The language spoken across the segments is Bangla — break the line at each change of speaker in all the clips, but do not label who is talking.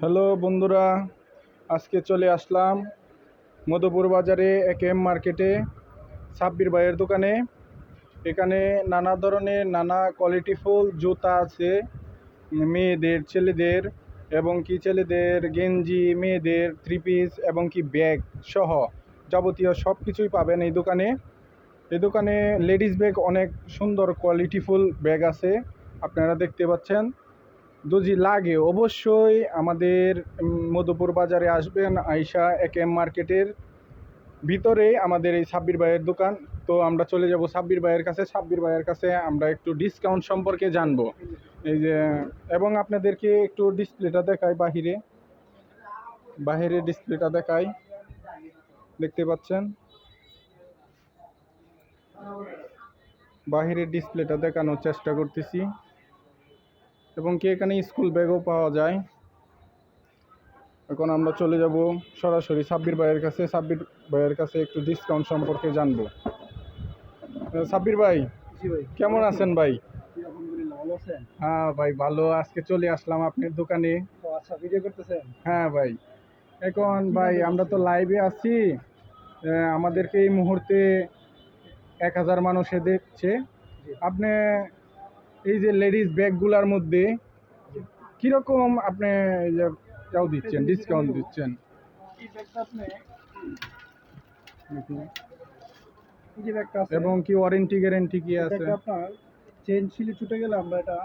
হ্যালো বন্ধুরা, আজকে চলে আসলাম মধুপুর বাজারে একেএম মার্কেটে সাব্বির ভাইয়ের দোকানে। এখানে নানা ধরনের নানা কোয়ালিটিফুল জুতা আছে, মেয়েদের, ছেলেদের, এবং কি ছেলেদের গেঞ্জি, মেয়েদের থ্রি পিস এবং কি ব্যাগ সহ যাবতীয় সব কিছুই পাবেন এই দোকানে। এই দোকানে লেডিস ব্যাগ, অনেক সুন্দর কোয়ালিটিফুল ব্যাগ আছে, আপনারা দেখতে পাচ্ছেন। যদি লাগে অবশ্যই আমাদের মধুপুর বাজারে আসবেন। আইসা একেএম মার্কেটের ভিতরে আমাদের এই সাব্বির ভাইয়ের দোকান। তো আমরা চলে যাব সাব্বির ভাইয়ের কাছে। সাব্বির ভাইয়ের কাছে আমরা একটু ডিসকাউন্ট সম্পর্কে জানবো। এই যে, এবং আপনাদেরকে একটু ডিসপ্লেটা দেখাই, বাহিরে ডিসপ্লেটা দেখাই, দেখতে পাচ্ছেন বাহিরের ডিসপ্লেটা দেখানোর চেষ্টা করতেছি। এবং কি এখানে স্কুল ব্যাগও পাওয়া যায়। এখন আমরা চলে যাব সরাসরি সাব্বির ভাইয়ের কাছে। সাব্বির ভাইয়ের কাছে একটু ডিসকাউন্ট সম্পর্কে জানবো। সাব্বির ভাই,
জি ভাই,
কেমন আছেন ভাই?
আলহামদুলিল্লাহ, ভালো আছেন?
হ্যাঁ ভাই, ভালো। আজকে চলে আসলাম আপনার দোকানে।
ও আচ্ছা, ভিডিও করতেছেন?
হ্যাঁ ভাই, এখন ভাই আমরা তো লাইভে আছি। আমাদেরকে এই মুহূর্তে 1000 মানুষে দেখছে। আপনি এই যে লেডিস ব্যাগগুলোর মধ্যে কীরকম আপনি যাও দিচ্ছেন, ডিসকাউন্ট দিচ্ছেন?
এই ব্যাগটা আপনি এই যে ব্যাগটা আছে,
এবং কি ওয়ারেন্টি গ্যারেন্টি কি আছে?
ব্যাগটা আপনার চেন ছিলি ছুটে গেলে আমরা এটা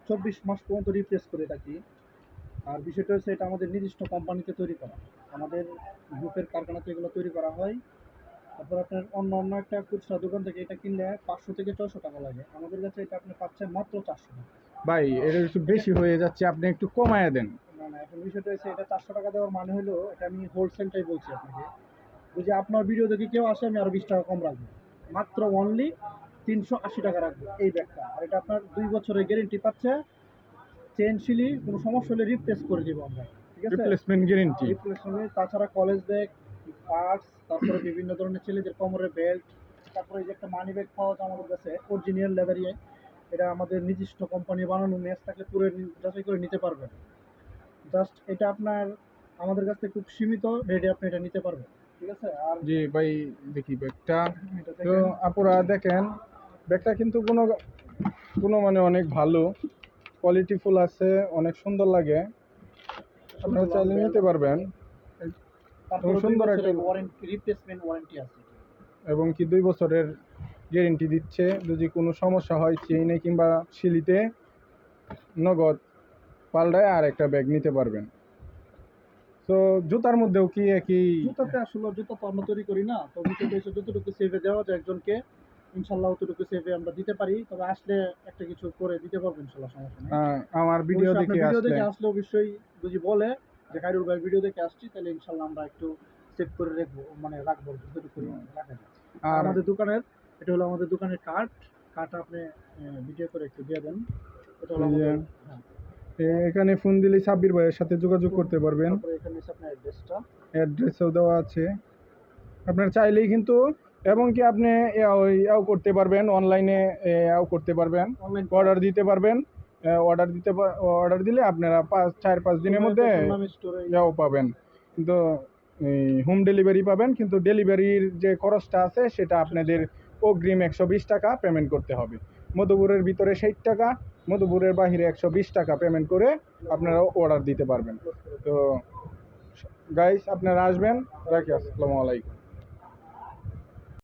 24 মাস পর্যন্ত রিপ্লেস করে থাকি। আর বিষয়টা হচ্ছে, এটা আমাদের নির্দিষ্ট কোম্পানিতে তৈরি করা, আমাদের গ্রুপের কারখানাতে এগুলো তৈরি করা হয়। তারপর আপনার অন্য অন্য একটা খুচরা দোকান থেকে এটা কিনলে 500 থেকে 600 টাকা লাগে, আমাদের কাছে এটা আপনি পাচ্ছেন মাত্র 400 টাকা।
ভাই, এটা একটু বেশি হয়ে যাচ্ছে, আপনি একটু কমায় দেন।
না না, এখন বিষয়টা হচ্ছে, এটা 400 টাকা দেওয়ার মানে হলো, এটা আমি হোলসেলটাই বলছি আপনাকে। যদি আপনার ভিডিও দেখে কেউ আসে, আমি আরো 20 টাকা কম রাখবো, মাত্র অনলি 380 টাকা রাখবো এই ব্যাগটা। আর এটা আপনার 2 বছরের গ্যারেন্টি পাচ্ছে। চেন শিলি কোনো সমস্যা হলে রিপ্লেস করে দিব আমরা, ঠিক আছে?
Replacement guarantee.
রিপ্লেসমেন্ট, তাছাড়া কলেজ ব্যাগ, পার্টস, তারপরে বিভিন্ন ধরনের ছেলেদের কোমরের বেল্ট, তারপরে এই যে একটা মানি ব্যাগ পাওয়া যায় আমাদের কাছে অরিজিনাল লেদারিয়ে, এটা আমাদের নিজস্ব কোম্পানি বানানো, ম্যাচ থাকলে পুরো যাচাই করে নিতে পারবেন। জাস্ট এটা আপনার আমাদের কাছ থেকে খুব সীমিত রেটে আপনি এটা নিতে পারবেন, ঠিক আছে? আর
জি ভাই, দেখি ব্যাগটা।
এটা
তো
দেখেন,
আপুরা দেখেন, ব্যাগটা কিন্তু কোনো কোনো মানে অনেক ভালো কোয়ালিটিফুল আছে, অনেক সুন্দর লাগে, আপনারা চাইলে নিতে পারবেন।
তারপরে
সুন্দর একটা,
ওয়ারেন্টি, রিপ্লেসমেন্ট ওয়ারেন্টি আছে।
এবং কি 2 বছরের গ্যারেন্টি দিচ্ছে। যদি কোনো সমস্যা হয় চেইনে কিংবা শিলিতে, নগদ পাল্টায় আর একটা ব্যাগ নিতে পারবেন। তো জুতার মধ্যেও কি একই?
জুতাতে আসলে জুতা তো আমরা তৈরি করি না, তো বিষয়টা হচ্ছে যতটুকু সেভে দেওয়া যায় একজনকে, ইনশাল্লাহ অতটুকু সেভে আমরা দিতে পারি। তবে আসলে একটা কিছু করে দিতে পারবো ইনশাল্লাহ, সমস্যা নেই।
আমার ভিডিও
অবশ্যই
দেখে
আপনার ভিডিও
আসলে।
দেখে আসলে অবশ্যই যদি বলে যে খায়রুল ভাই ভিডিও দেখে আসছি, তাহলে ইনশাল্লাহ আমরা একটু সেভ করে রাখবো, মানে রাখবো যতটুকু রাখা যায়। আর
আর
আমাদের দোকানের, এটা হলো আমাদের দোকানের কার্ড আপনি ভিডিও করে একটু দিয়ে দেন। এটা হলো আমাদের, হ্যাঁ,
এখানে ফোন দিলে সাব্বির ভাইয়ের সাথে যোগাযোগ করতে পারবেন।
তারপরে এখানে হচ্ছে আপনার অ্যাড্রেসটা,
অ্যাড্রেসও দেওয়া আছে, আপনার চাইলেই কিন্তু। এবং কি আপনি ইয়াও করতে পারবেন, অনলাইনে ইয়াও করতে পারবেন,
অনলাইন
অর্ডার দিতে পারবেন। অর্ডার দিলে আপনারা 4-5 দিনের মধ্যে
স্টোরে
ইয়াও পাবেন, কিন্তু হোম ডেলিভারি পাবেন। কিন্তু ডেলিভারির যে খরচটা আছে সেটা আপনাদের অগ্রিম 120 টাকা পেমেন্ট করতে হবে। মধুপুরের ভিতরে 60 টাকা, মধুপুরের বাহিরে 120 টাকা পেমেন্ট করে আপনারা অর্ডার দিতে পারবেন। তো গাইস, আপনারা আসবেন। রাখি, আসসালামু আলাইকুম।